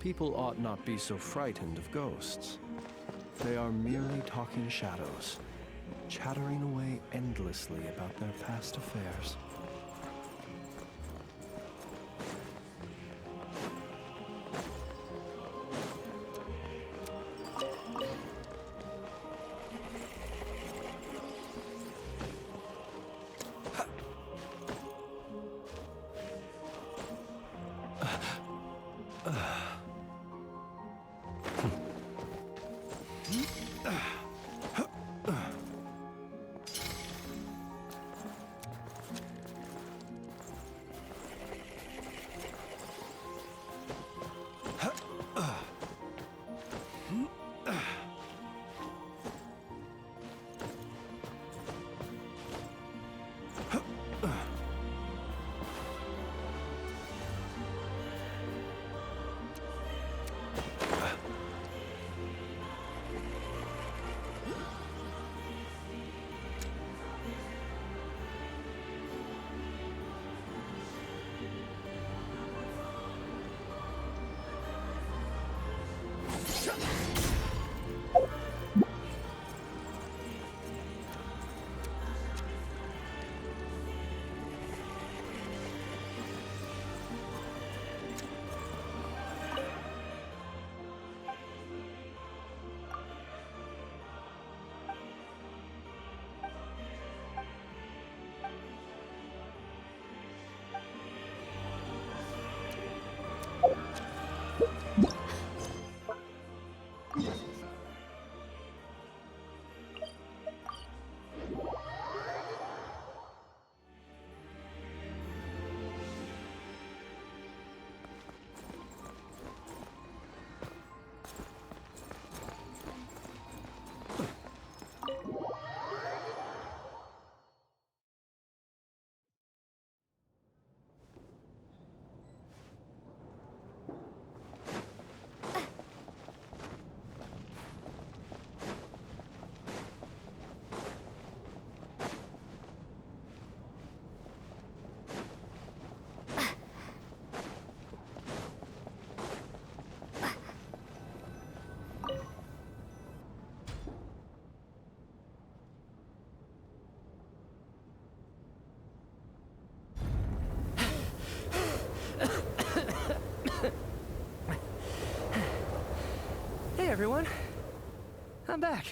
People ought not be so frightened of ghosts. They are merely talking shadows, chattering away endlessly about their past affairs. Hey everyone, I'm back.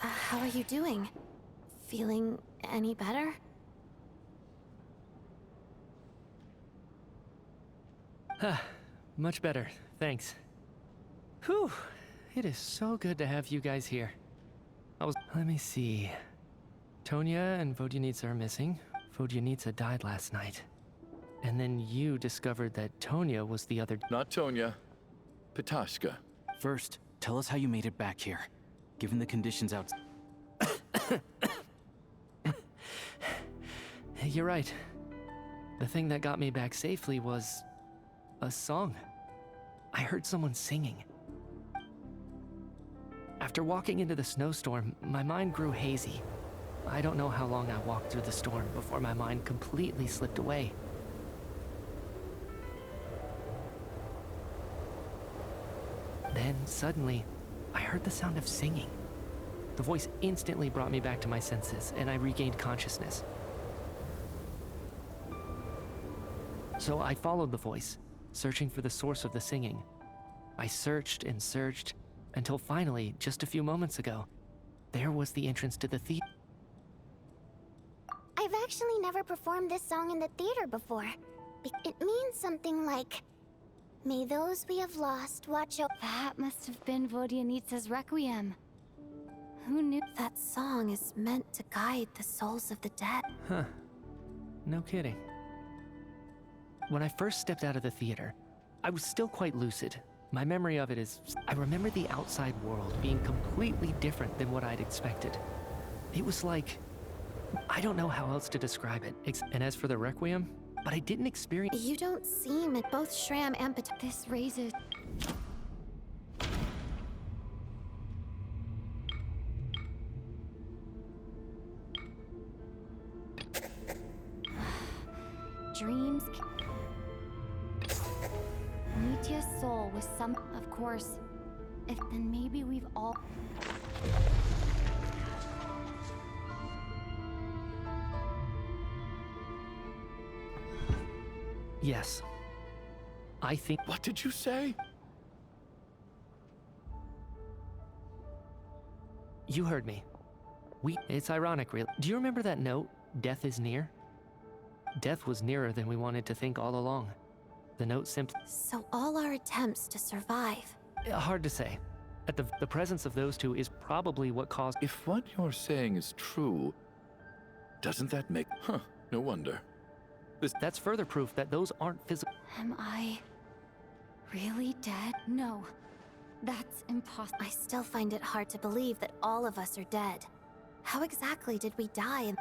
How are you doing? Feeling any better? Much better, thanks. Whew, it is so good to have you guys here. Let me see. Tonya and Vodyanitsa are missing. Vodyanitsa died last night. And then you discovered that Tonya was the other... Not Tonya. Pitashka. First, Tell us how you made it back here, given the conditions out. You're right. The thing that got me back safely was a song. I heard someone singing. After walking into the snowstorm, my mind grew hazy. I don't know how long I walked through the storm before my mind completely slipped away. Then, suddenly, I heard the sound of singing. The voice instantly brought me back to my senses, and I regained consciousness. So I followed the voice, searching for the source of the singing. I searched and searched, until finally, just a few moments ago, there was the entrance to the theater. I've actually never performed this song in the theater before. It means something like, "May those we have lost watch over." That must have been Vodyanitsa's Requiem. Who knew? That song is meant to guide the souls of the dead. Huh. No kidding. When I first stepped out of the theater, I was still quite lucid. My memory of it is, I remember the outside world being completely different than what I'd expected. It was like, I don't know how else to describe it. And as for the Requiem, but I didn't experience. You don't seem at both Shram and This raises. Dreams. Nitya's soul was some. Of course. If then maybe we've all. Yes. I think. What did you say? You heard me. It's ironic, really. Do you remember that note, "Death is near"? Death was nearer than we wanted to think all along. The note simply. So all our attempts to survive. Hard to say. At the presence of those two is probably what caused. If what you're saying is true, doesn't that make... Huh, no wonder. That's further proof that those aren't physical. Am I really dead? No. That's impossible. I still find it hard to believe that all of us are dead. How exactly did we die?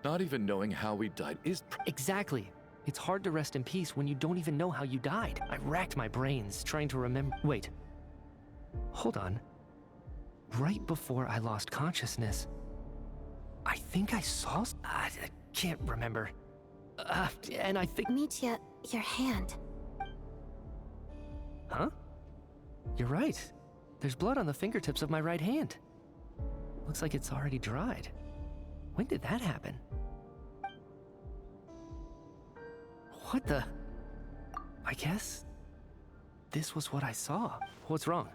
Not even knowing how we died is... Exactly. It's hard to rest in peace when you don't even know how you died. I racked my brains trying to remember. Wait. Hold on. Right before I lost consciousness, I think I saw... I can't remember. And I think... Mitya, your hand. Huh? You're right. There's blood on the fingertips of my right hand. Looks like it's already dried. When did that happen? What the... I guess... this was what I saw. What's wrong?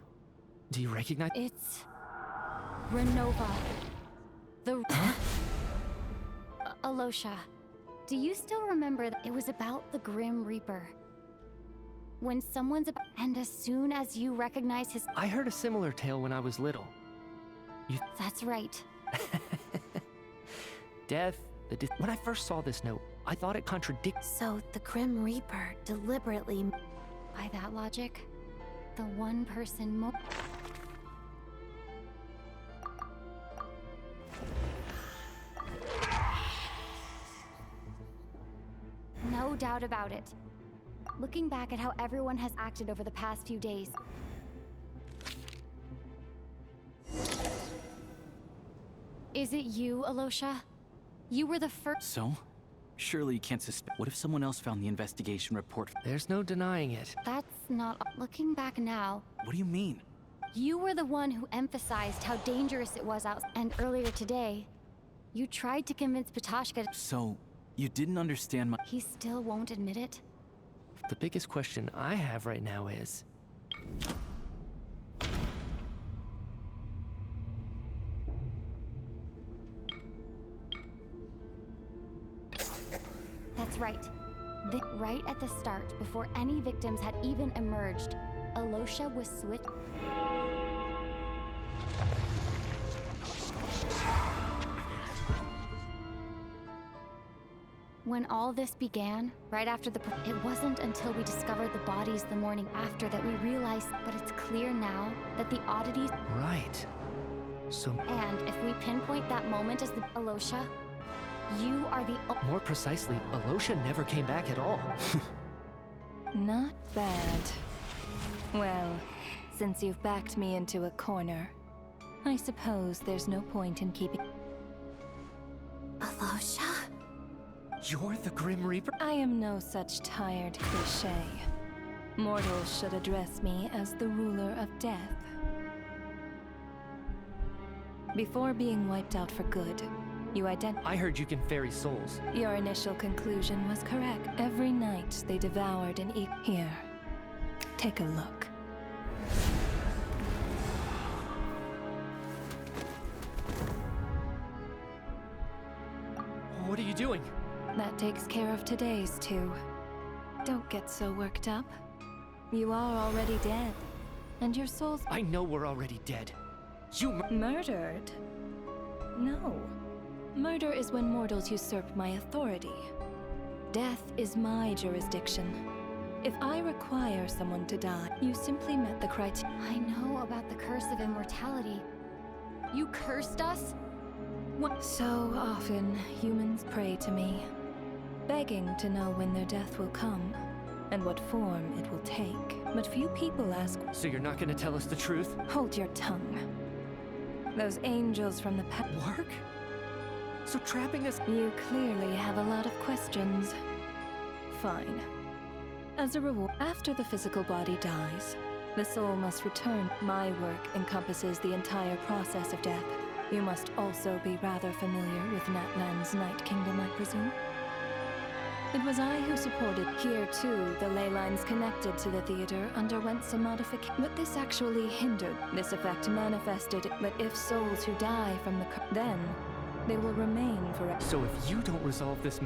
Do you recognize... It's... Renova. The... Alosha, do you still remember that it was about the Grim Reaper? When someone's and as soon as you recognize his... I heard a similar tale when I was little. That's right. Death, when I first saw this note, I thought it contradicted... So the Grim Reaper deliberately... By that logic, the one person No doubt about it. Looking back at how everyone has acted over the past few days. Is it you, Alosha? You were the first. So? Surely you can't suspect. What if someone else found the investigation report? There's no denying it. That's not. Looking back now, What do you mean? you were the one who emphasized how dangerous it was out. And earlier today, you tried to convince Patoshka. So, you didn't understand my... He still won't admit it? The biggest question I have right now is... That's right. Right at the start, before any victims had even emerged, Alosha was switched. When all this began, right after it wasn't until we discovered the bodies the morning after that we realized, but it's clear now that the oddities. Right. So, And if we pinpoint that moment as the Alosha, you are the. more precisely, Alosha never came back at all. Not bad. Well, since you've backed me into a corner, I suppose there's no point in keeping. Alosha? You're the Grim Reaper? I am no such tired cliché. Mortals should address me as the ruler of death. Before being wiped out for good, you I heard you can ferry souls. Your initial conclusion was correct. Every night they devoured and ate. Here, take a look. What are you doing? That takes care of today's too. Don't get so worked up. You are already dead, and your soul's I know we're already dead. You murdered. No. Murder is when mortals usurp my authority. Death is my jurisdiction. If I require someone to die, you simply met the criteria. I know about the curse of immortality. You cursed us? What? So often, humans pray to me, begging to know when their death will come, and what form it will take. But few people ask, So you're not gonna tell us the truth? hold your tongue. Those angels from the past. Work? So trapping us. You clearly have a lot of questions. Fine. As a reward, after the physical body dies, the soul must return. My work encompasses the entire process of death. You must also be rather familiar with Natlan's Night Kingdom, I presume? It was I who supported. Here, too, the ley lines connected to the theater underwent some modification. But this actually hindered. This effect manifested, but if souls who die from the then they will remain forever. So if you don't resolve this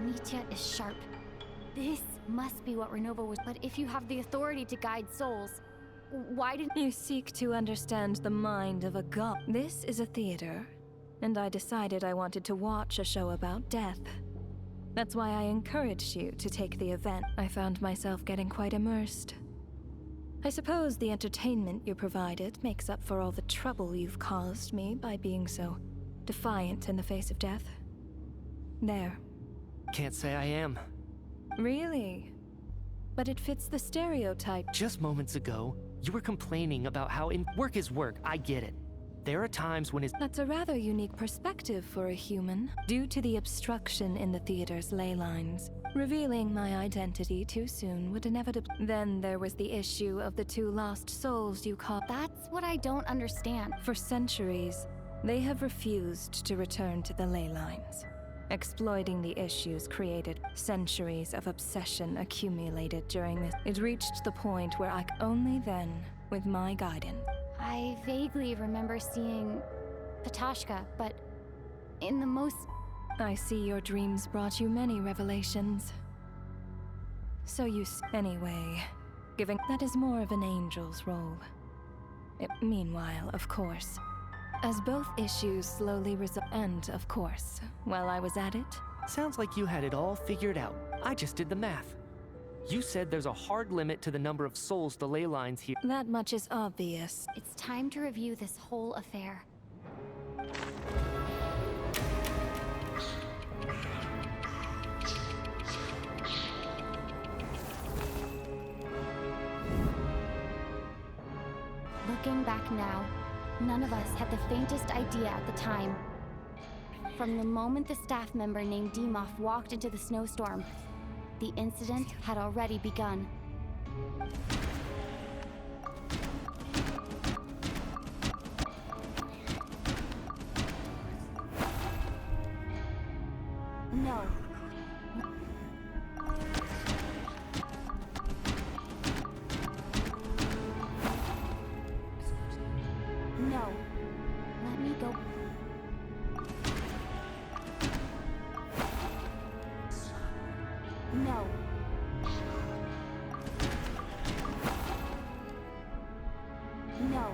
Mitya is sharp. This must be what Renova was. But if you have the authority to guide souls, why didn't You seek to understand the mind of a god. This is a theater, and I decided I wanted to watch a show about death. That's why I encouraged you to take the event. I found myself getting quite immersed. I suppose the entertainment you provided makes up for all the trouble you've caused me by being so defiant in the face of death. There. Can't say I am. Really? But it fits the stereotype. Just moments ago, you were complaining about how work is work. I get it. There are times when it's. That's a rather unique perspective for a human. Due to the obstruction in the theater's ley lines, revealing my identity too soon would inevitably. Then there was the issue of the two lost souls you caught. That's what I don't understand. For centuries, they have refused to return to the ley lines, exploiting the issues created. Centuries of obsession accumulated during this. It reached the point where only then, with my guidance. I vaguely remember seeing Patashka, but in the most. I see your dreams brought you many revelations. So anyway, giving that is more of an angel's role. Meanwhile, of course, as both issues slowly resolve, and of course, while I was at it, Sounds like you had it all figured out. I just did the math. You said there's a hard limit to the number of souls the ley lines here. that much is obvious. It's time to review this whole affair. Looking back now, none of us had the faintest idea at the time. From the moment the staff member named Demoff walked into the snowstorm, the incident had already begun. No. No. Let me go. No. No.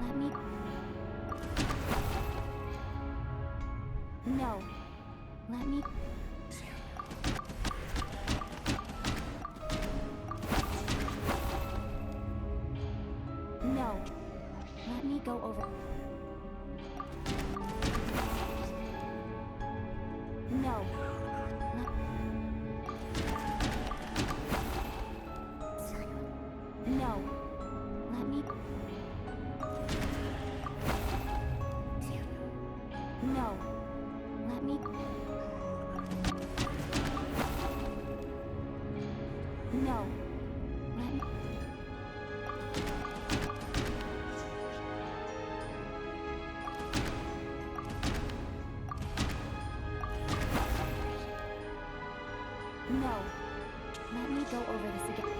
Let me. No. Let me. No. Let me... No. Let me go over this again.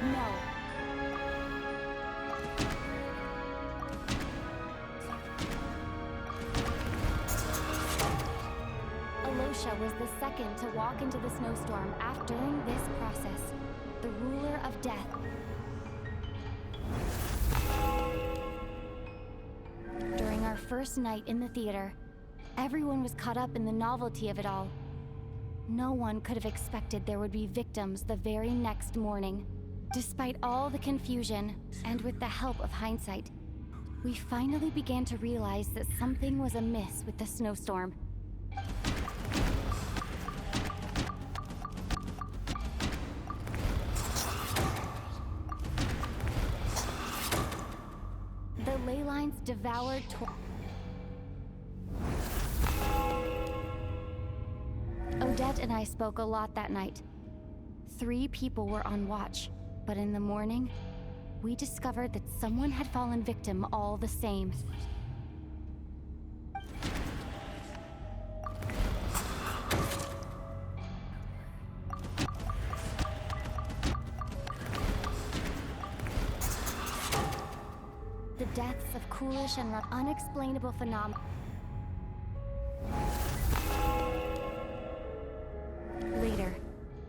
No. Alosha was the second to walk into the snowstorm after this process. The ruler of death. During our first night in the theater, everyone was caught up in the novelty of it all. No one could have expected there would be victims the very next morning. Despite all the confusion, and with the help of hindsight, we finally began to realize that something was amiss with the snowstorm. The ley lines devoured Odette and I spoke a lot that night. 3 people were on watch, but in the morning, we discovered that someone had fallen victim all the same. The deaths of Coolish and unexplainable phenomena. Later,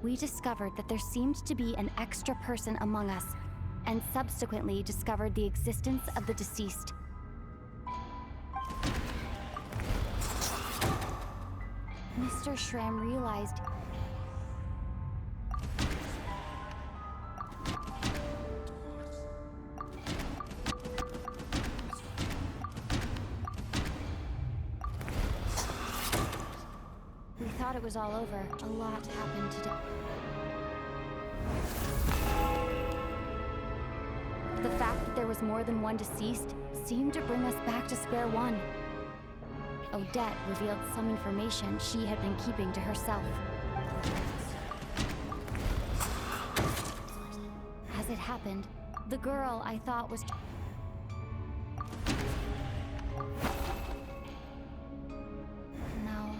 we discovered that there seemed to be an extra person among us, and subsequently discovered the existence of the deceased. Mr. Schramm realized we thought it was all over. A lot happened today. The fact that there was more than one deceased seemed to bring us back to square one. Odette revealed some information she had been keeping to herself. As it happened, the girl I thought was... No.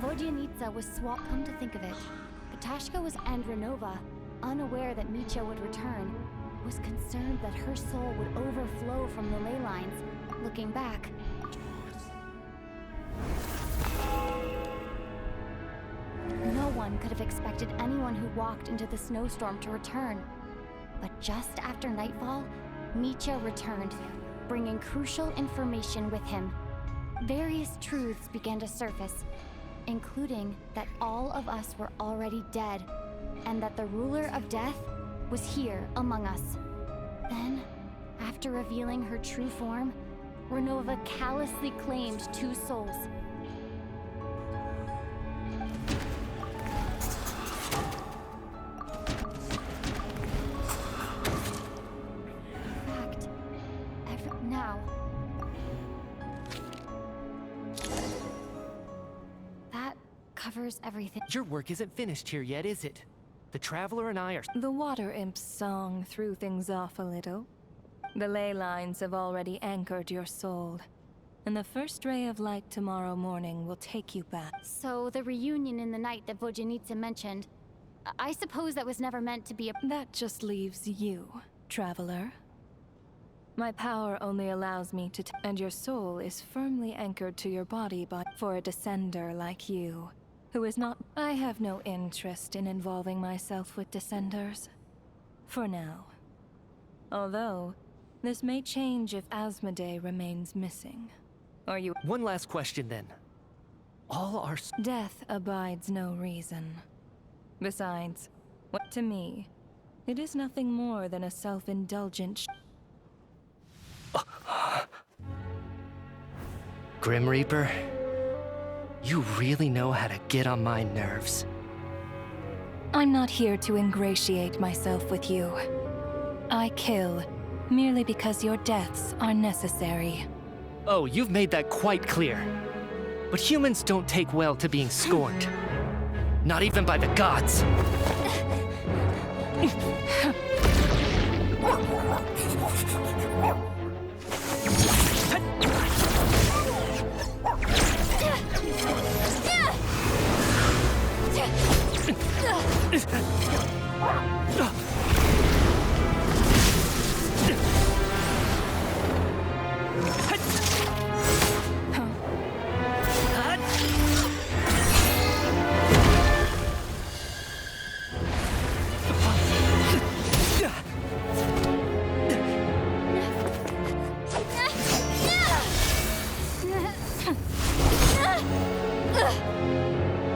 Vodyanitsa was swapped. Come to think of it, Katashka was and Renova, unaware that Micha would return, was concerned that her soul would overflow from the ley lines. Looking back, no one could have expected anyone who walked into the snowstorm to return. But just after nightfall, Micha returned, bringing crucial information with him. Various truths began to surface, including that all of us were already dead, and that the ruler of death was here among us. Then, after revealing her true form, Renova callously claimed 2 souls. In fact, now... that covers everything. Your work isn't finished here yet, is it? The Traveler and I are... The Water Imp's song threw things off a little. The ley lines have already anchored your soul, and the first ray of light tomorrow morning will take you back. So the reunion in the night that Vodyanitsa mentioned, I suppose that was never meant to be a... That just leaves you, Traveler. My power only allows me to and your soul is firmly anchored to your body for a descender like you, who is not... I have no interest in involving myself with descenders. For now. Although, this may change if Asmodee remains missing. Or you... One last question then. All our... Death abides no reason. Besides, what to me, it is nothing more than a self-indulgent Grim Reaper, you really know how to get on my nerves. I'm not here to ingratiate myself with you. I kill, merely because your deaths are necessary. Oh, you've made that quite clear. But humans don't take well to being scorned. Not even by the gods.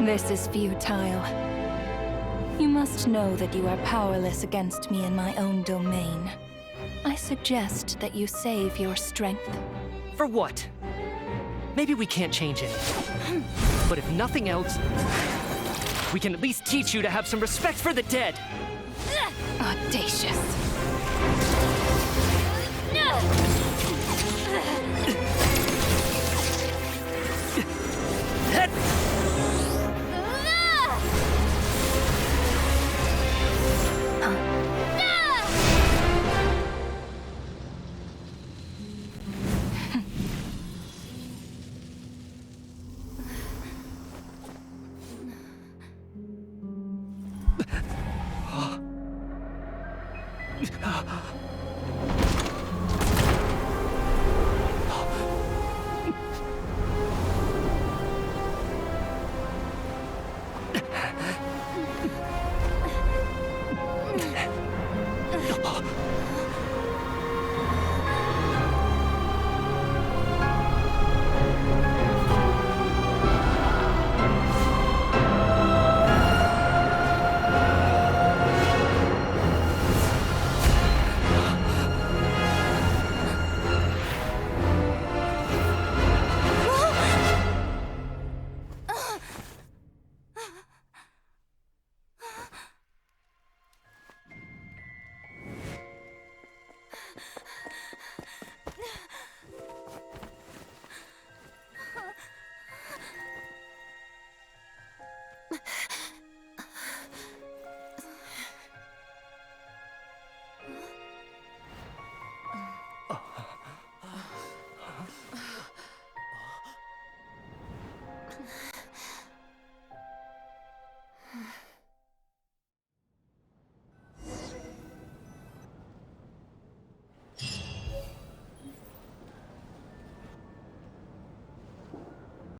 This is futile. You must know that you are powerless against me in my own domain. I suggest that you save your strength. For what? Maybe we can't change it. But if nothing else, we can at least teach you to have some respect for the dead. Audacious.